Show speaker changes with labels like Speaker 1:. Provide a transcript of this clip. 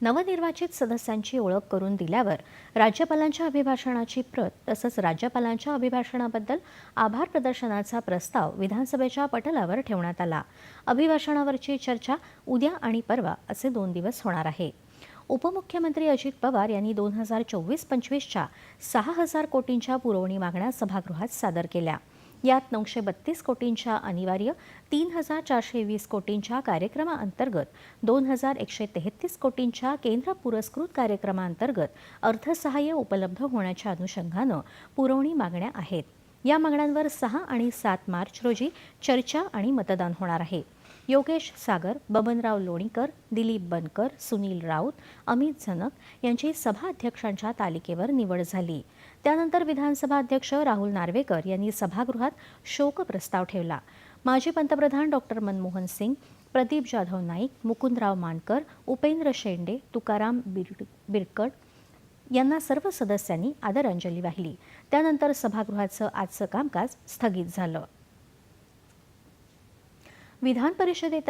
Speaker 1: नवनिर्वाचित सदस्यांची ओळख करून दिल्यावर राज्यपालांच्या अभिभाषणाची प्रत तसंच राज्यपालांच्या अभिभाषणाबद्दल आभार प्रदर्शनाचा प्रस्ताव विधानसभेच्या पटलावर ठेवण्यात आला. अभिभाषणावरची चर्चा उद्या आणि परवा असे 2 दिवस होणार आहे. उपमुख्यमंत्री अजित पवार यांनी 2024-25च्या 6,000 कोटींच्या पुरवणी मागण्या सभागृहात सादर केल्या. यात 932 कोटींच्या अनिवार्य, 3,420 कोटींच्या कार्यक्रमाअंतर्गत, 2,133 कोटींच्या केंद्र पुरस्कृत कार्यक्रमाअंतर्गत अर्थसहाय्य उपलब्ध होण्याच्या अनुषंगानं पुरवणी मागण्या आहेत. या मागण्यांवर 6 आणि 7 मार्च रोजी चर्चा आणि मतदान होणार आहे. योगेश सागर, बबनराव लोणीकर, दिलीप बनकर, सुनील राऊत, अमित झनक यांची सभाध्यक्षांच्या तालिकेवर निवड झाली. त्यानंतर विधानसभा अध्यक्ष राहुल नार्वेकर यांनी सभागृहात शोक प्रस्ताव ठेवला. माजी पंतप्रधान डॉक्टर मनमोहन सिंग, प्रदीप जाधव नाईक, मुकुंदराव मानकर, उपेंद्र शेंडे, तुकाराम बिरकड यांना सर्व सदस्यांनी आदरांजली वाहिली. त्यानंतर सभागृहाचं आजचं कामकाज स्थगित झालं. विधान परिषदेत